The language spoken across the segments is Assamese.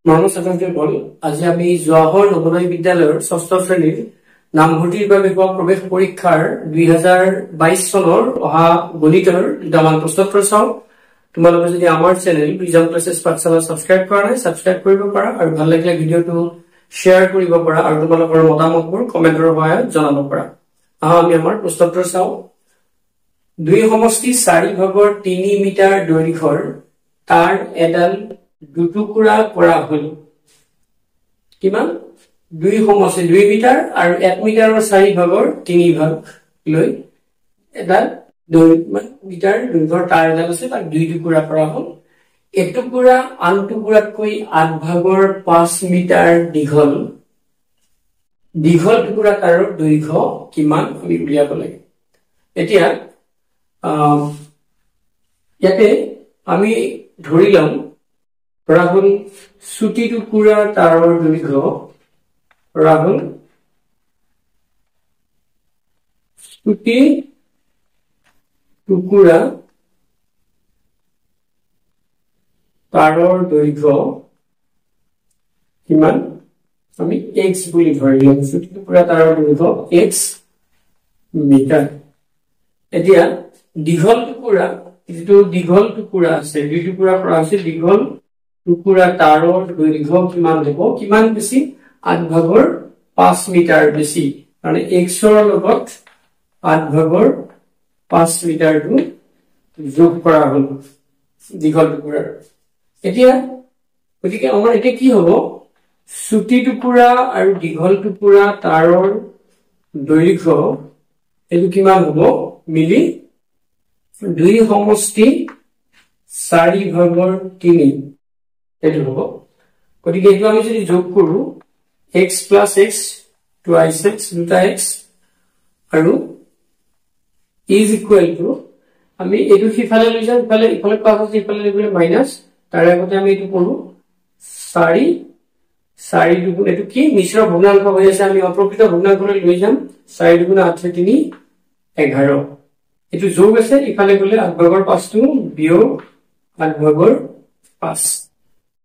নমস্কাৰ আজি আমি জৱাহৰ নবোদয় বিদ্যালয়ৰ ৬ষ্ঠ শ্ৰেণীৰ নামভৰ্তিৰ বাবে প্ৰৱেশ পৰীক্ষাৰ 2022 চনৰ অহা গণিতৰ দুটামান প্ৰশ্নোত্তৰ চাও। তোমালোকে যদি আমাৰ চেনেল প্ৰিজম ক্লাसेस পাঠশালা সাবস্ক্ৰাইব কৰা নাই সাবস্ক্ৰাইব কৰিব পাৰা আৰু ভাল লাগিলে ভিডিওটো শেয়াৰ কৰিব পাৰা আৰু তোমালোকৰ মতামতবোৰ কমেন্টৰ সহায়ত জনাব পাৰা। আমি আমাৰ প্ৰশ্নোত্তৰ চাও। 2 সমষ্টি 4 ভাগৰ 3 মিটাৰ দৈৰ্ঘ্যৰ তাৰ এডাল দুটুকুৰা কৰা হল। কিমান 2 সমষ্টি 2 মিটাৰ আৰু 1 মিটাৰৰ 4 ভাগৰ 3 ভাগ লৈ এডাল 2 মিটাৰ দৈৰ্ঘ্যৰ তাৰ এডাল আছে তাক 2 টুকুৰা কৰা হল। এটুকুৰা আন টুকুৰাতকৈ 8 ভাগৰ 5 মিটাৰ দীঘল টুকুৰা তাৰৰ দৈৰ্ঘ্য কিমান আমি উলিয়াব লাগে। এতিয়া ইয়াতে আমি ধৰি লম ৰাহুল সুটি টুকুৰা তাৰৰ দৈৰ্ঘ্য ৰাহুল সুটি টুকুৰা তাৰৰ দৈৰ্ঘ্য কিমান আমি x বুলি ধৰি লম। সুটি টুকুৰা তাৰৰ দৈৰ্ঘ্য x মিটাৰ। এতিয়া দীঘল টুকুৰা যেটো দীঘল টুকুৰা আছে 2 টুকুৰা কৰা আছে দীঘল টুকুৰা তাৰৰ দৈৰ্ঘ্য কিমান হ'ব কিমান বেছি 8 ভাগৰ 5 মিটাৰ বেছি মানে x ৰ লগত 8 ভাগৰ 5 মিটাৰটো যোগ কৰা হল দীঘল টুকুৰাৰ। এতিয়া গতিকে আমাৰ এটা কি হ'ব সুটি টুকুৰা আৰু দীঘল টুকুৰা তাৰৰ দৈৰ্ঘ্য এটো কিমান হ'ব মিলি 2 সমষ্টি 4 ভাগৰ 3 এটো হ'ব। গতিকে এটো আমি যদি যোগ কৰো x plus x twice x দুটা x আৰু is equal to আমি এটো সিফালে লৈ যাম ইফালে প্লাস আছে ইফালে লৈ মাইনাস তাৰ আগতে আমি এটো কৰো 4 দুগুণ এটো কি মিশ্ৰ ভগ্নাংশ হৈ আছে আমি অপ্ৰকৃত ভগ্নাংশলৈ লৈ যাম 4 দুগুণ 8 3 11 এটো যোগ আছে ইফালে গলে 8 ভাগৰ 5 টো বিয়োগ 8 ভাগৰ 5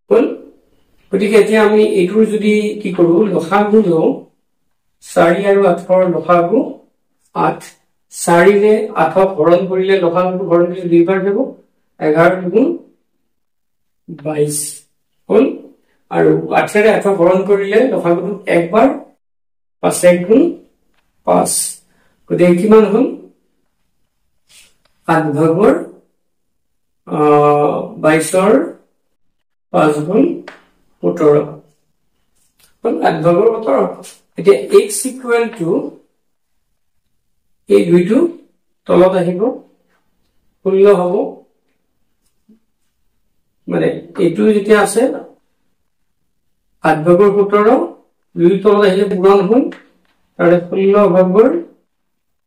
হল। গতিকে এতিয়া আমি এইটোৰ যদি কি কৰো লসাগু লও 4 আৰু 8 ৰ লসাগু 8 4 ৰে 8 হৰণ কৰিলে লসাগুটো হৰণ কৰিলে দুইবাৰ যাব 11 দুগুণ 22 হল আৰু 8 ৰে 8 হৰণ কৰিলে লসাগুটো একবাৰ 5 1 গুণ 5 গতিকে কিমান হল 8 ভাগৰ 22 ৰ 5 গুণ 17 8 ভাগৰ 17। এতিয়া x equal to এই দুইটো তলত আহিব 16 হ'ব মানে এইটো যেতিয়া আছে 8 ভাগৰ 17 দুই তলত আহিলে পূৰণ হ'ল তাৰে 16 ভাগৰ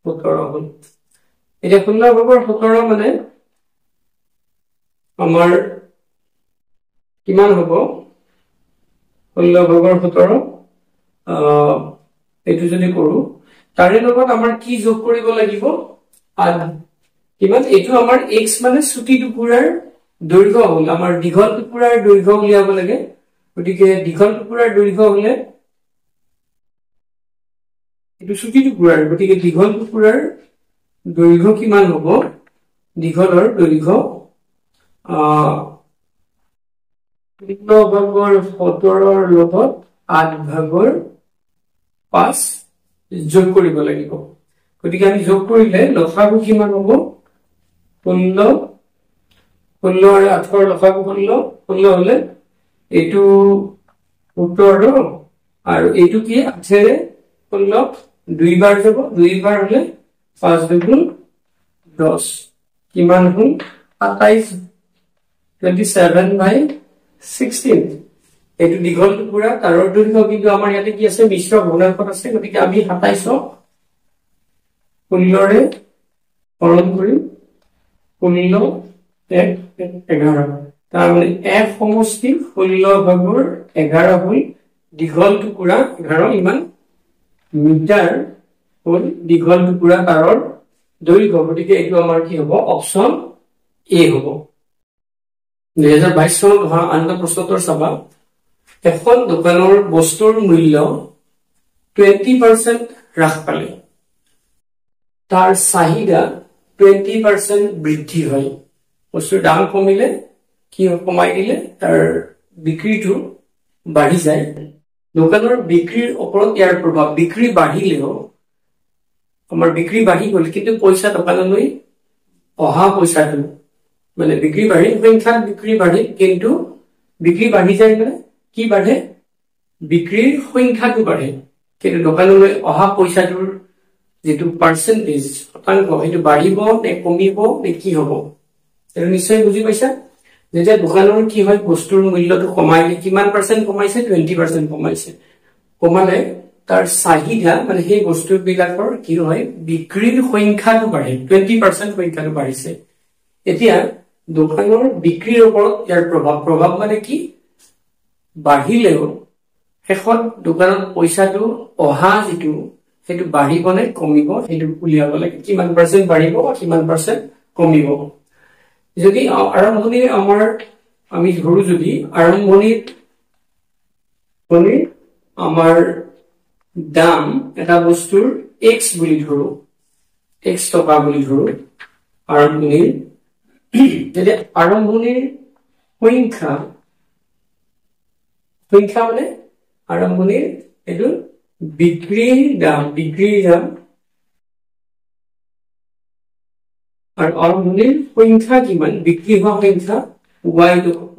17 হ'ল। এতিয়া 16 ভাগৰ 17 মানে আমাৰ কিমান হ'ব 16 ভাগৰ 17 এটো যদি কৰো তাৰে লগত আমাৰ কি যোগ কৰিব লাগিব কিমান এটো আমাৰ x মানে সুটি টুকুৰাৰ দৈৰ্ঘ্য হ'ল আমাৰ দীঘল টুকুৰাৰ দৈৰ্ঘ্য উলিয়াব লাগে। গতিকে দীঘল টুকুৰাৰ দৈৰ্ঘ্য হলে এটো সুটি টুকুৰাৰ গতিকে দীঘল টুকুৰাৰ দৈৰ্ঘ্য কিমান হ'ব দীঘলৰ দৈৰ্ঘ্য 16 ভাগৰ 17 ৰ লগত 8 ভাগৰ 5 যোগ কৰিব লাগিব। গতিকে আমি যোগ কৰিলে লসাগু কিমান হ'ব 16 আৰু 8 ৰ লসাগু 16 হলে এইটো 17 আৰু এইটো কি 8 ৰে 16 দুইবাৰ যাব দুইবাৰ হলে 5 দুগুণ 10 কিমান হ'ল 27 27/16 এটো দীঘল টুকুৰা তাৰৰ দৈৰ্ঘ্য কিন্তু আমাৰ ইয়াতে কি আছে মিশ্ৰ ভগ্নাংশত আছে গতিকে আমি 27 16 ৰে হৰণ কৰিম 16 1 11 তাৰ মানে f সমষ্টি 16 ভাগৰ 11 হ'ল দীঘল টুকুৰা 11 ইমান মিটাৰ হ'ল দীঘল টুকুৰা তাৰৰ দৈৰ্ঘ্য। গতিকে এইটো আমাৰ কি হ'ব অপচন এ হ'ব। 2022 চনত অহা আনটা প্ৰশ্নোত্তৰ চাবা এখন দোকানৰ বস্তুৰ মূল্য 20% হ্ৰাস পালে তাৰ চাহিদা 20% বৃদ্ধি হয় বস্তুৰ দাম কমিলে কি কমাই দিলে তাৰ বিক্ৰীটো বাঢ়ি যায় দোকানৰ বিক্ৰীৰ ওপৰত ইয়াৰ প্ৰভাৱ বিক্ৰী বাঢ়িলেও আমাৰ বিক্ৰী বাঢ়ি গ'ল কিন্তু পইচা দোকানলৈ অহা পইচাটো মানে বিক্ৰী বাঢ়ি সংখ্যাত বিক্ৰী বাঢ়ি কিন্তু বিক্ৰী বাঢ়ি যায় মানে কি বাঢ়ে বিক্ৰীৰ সংখ্যাটো বাঢ়ে কিন্তু দোকানলৈ অহা পইচাটোৰ যেটো পার্সেন্টেজ শতাংশ এটো বাঢ়িব নে কমিব নে কি হ'ব এটো নিশ্চয় বুজি পাইছা যেতিয়া দোকানৰ কি হয় বস্তুৰ মূল্যটো কমাইলে কিমান পাৰ্সেন্ট কমাইছে 20% কমাইছে কমালে তাৰ চাহিদা মানে সেই বস্তুবিলাকৰ কি হয় বিক্ৰীৰ সংখ্যাটো বাঢ়ে 20% সংখ্যাটো বাঢ়িছে এতিয়া দোকানৰ বিক্ৰীৰ ওপৰত ইয়াৰ প্ৰভাৱ মানে কি বাঢ়িলেও শেষত দোকানত পইচাটো অহা যেটো সেটো বাঢ়িব নে কমিব সেটো উলিয়াব লাগে কিমান পার্সেন্ট বাঢ়িব কিমান পার্সেন্ট কমিব যদি আৰম্ভণি আমাৰ আমি ধৰু যদি আৰম্ভণিত আমাৰ দাম এটা বস্তুৰ x বুলি ধৰু x টকা বুলি ধৰু আৰম্ভণিৰ যদি আৰম্ভণিৰ সংখ্যা মানে আৰম্ভণিৰ এটো বিক্ৰীৰ দাম আৰু আৰম্ভণিৰ সংখ্যা কিমান বিক্ৰী হোৱা সংখ্যা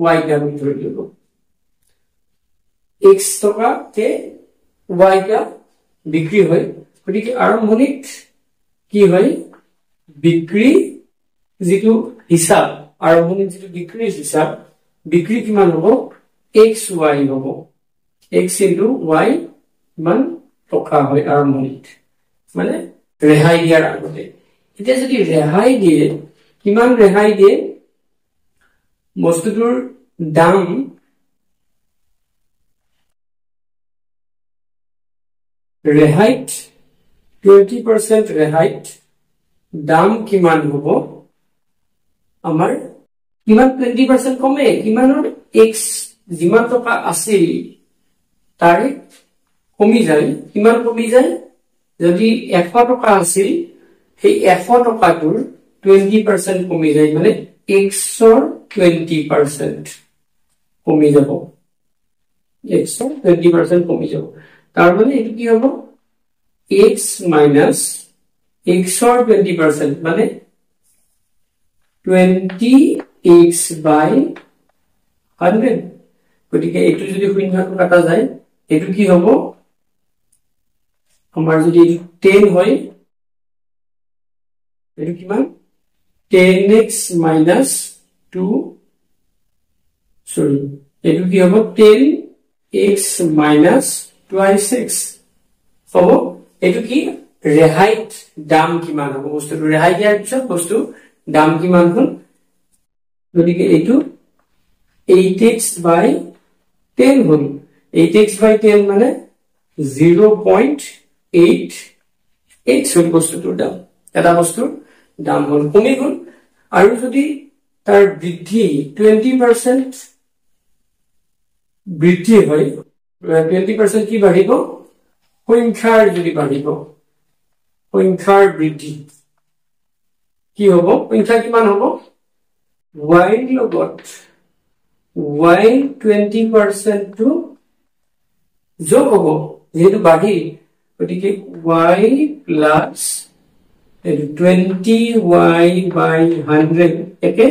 y দাম ধৰি লব x টকা তে y টা বিক্ৰী হয় গতিকে আৰম্ভণিত কি হয় বিক্ৰী যেটো হিসাব আৰম্ভণিত যেটো বিক্ৰী হিসাব বিক্ৰী কিমান হ'ব xy হ'ব x into y মান টকা হয় আৰম্ভণিত মানে ৰেহাই দিয়াৰ আগতে এতিয়া যদি ৰেহাই দিয়ে কিমান ৰেহাই দিয়ে বস্তুটোৰ দাম ৰেহাইত 20% ৰেহাইত দাম কিমান হ'ব আমাৰ কিমান 20% কমে কিমানৰ x যিমান টকা আছিল তাৰে কমি যায় কিমান কমি যায় যদি 100 টকা আছিল সেই 100 টকাটোৰ 20% কমি যায় মানে x ৰ 20% কমি যাব x ৰ 20% কমি যাব তাৰ মানে এটো কি হ'ব x minus x ৰ 20% মানে 20x by 100 গতিকে এটো যদি শূন্যটো কাটা যায় এটো কি হ'ব আমাৰ যদি 10 হয় এটো কিমান 10x minus 2 sorry এটো কি হ'ব 10x minus twice x হ'ব এটো কি ৰেহাইত দাম কিমান হ'ব বস্তুটো ৰেহাই দিয়াৰ পিছত বস্তু দাম কিমান হ'ল গতিকে এটো 8x by 10 হ'ল 8x by 10 মানে 0.8 হ'ল বস্তুটোৰ দাম এটা বস্তুৰ দাম হ'ল কমি গ'ল আৰু যদি তাৰ বৃদ্ধি 20% বৃদ্ধি হয় 20% কি বাঢ়িব সংখ্যাৰ যদি বাঢ়িব সংখ্যাৰ বৃদ্ধি কি হ'ব সংখ্যা কিমান হ'ব y লগত y 20% to যোগ হ'ব যেহেতু বাঢ়ি গতিকে y plus 20y by 100 একে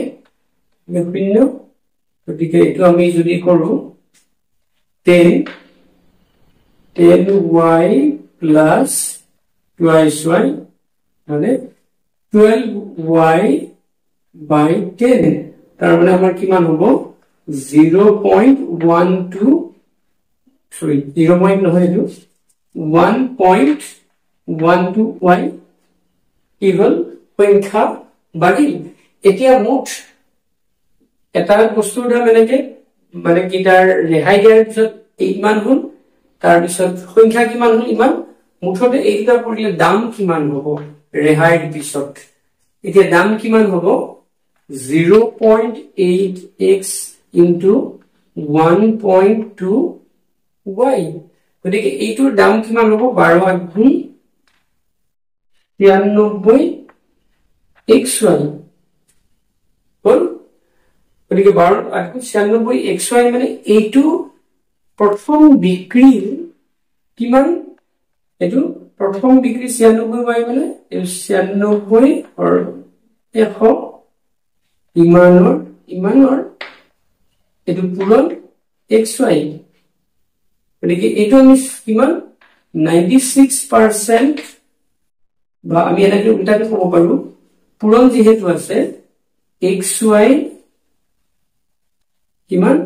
ভিন্ন গতিকে এটো আমি যদি কৰো 10y plus twice y মানে 12y by 10 তাৰ মানে আমাৰ কিমান হ'ব 0.12 sorry 0. নহয় এটো 1.12y ইকুয়াল সংখ্যা বাঢ়িল এতিয়া মুঠ এটা বস্তুৰ দাম এনেকে মানে কি তাৰ ৰেহাই দিয়াৰ পিছত ইমান হ'ল তাৰ পিছত সংখ্যা কিমান হ'ল ইমান মুঠতে এইটা পৰিলে দাম কিমান হ'ব ৰেহাইৰ পিছত এতিয়া দাম কিমান হ'ব 0.8x into 1.2 y গতিকে এইটোৰ দাম কিমান হ'ব 12 93 xy হল গতিকে 12 96 xy মানে এইটো প্ৰথম বিক্ৰী কিমান এইটো প্ৰথম বিক্ৰী 96 y মানে 96 or 100 ইমানৰ এইটো পূৰণ xy গতিকে এইটো আমি কিমান 96% বা আমি এনেকৈ উল্টাকে ক'ব পাৰো পূৰণ যেহেতু আছে xy কিমান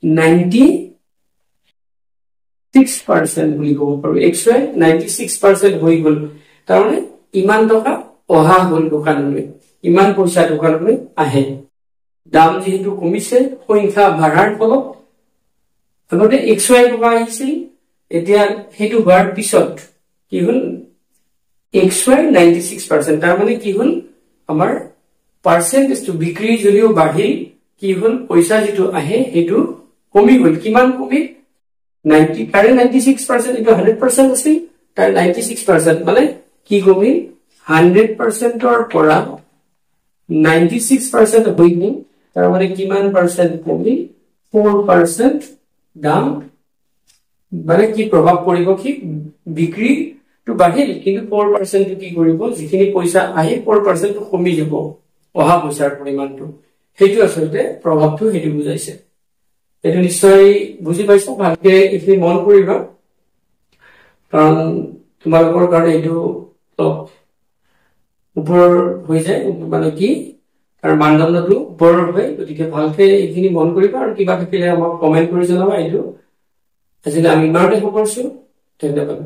96% বুলি ক'ব পাৰো xy 96% হৈ গ'ল তাৰমানে ইমান টকা অহা হ'ল দোকানলৈ ইমান পইচা দোকানলৈ আহে দাম যেহেতু কমিছে সংখ্যা বাঢ়াৰ ফলত আগতে xy টকা আহিছিল এতিয়া হেতু হোৱাৰ পিছত কি হ'ল xy 96% তাৰ মানে কি হ'ল আমাৰ পার্সেন্টেজ টু বিক্রি যদিও বাঢ়িল কি হ'ল পইচা যেটো আহে হেতু কমি গ'ল কিমান কমি 90 কাৰে 96% এটা 100% আছিল তাৰ 96% মানে কি কমি 100% ৰ পৰা 96% হৈ গ'ল তাৰ মানে কিমান পাৰ্সেন্ট কমি 4% দাম মানে কি প্ৰভাৱ পৰিব কি বিক্ৰি তো বাঢ়িল কিন্তু 4% কি কৰিব যিখিনি পইচা আহে 4% তো কমি যাব অহা পইচাৰ পৰিমাণটো হেতু আসলে প্ৰভাৱটো হেতু বুজাইছে এটো নিশ্চয় বুজি পাইছো ভালকে ইফি মন কৰিবা কাৰণ তোমালোকৰ কাৰণে এটো ওপৰ হৈ যায় মানে কি আৰু মানদণ্ডটো ওপৰ হয় গতিকে ভালকে ইখিনি মন কৰিবা আৰু কিবা থাকিলে আমাক কমেন্ট কৰি জনাবা এটো আজিলে আমি ইমানতে কৰিছো ধন্যবাদ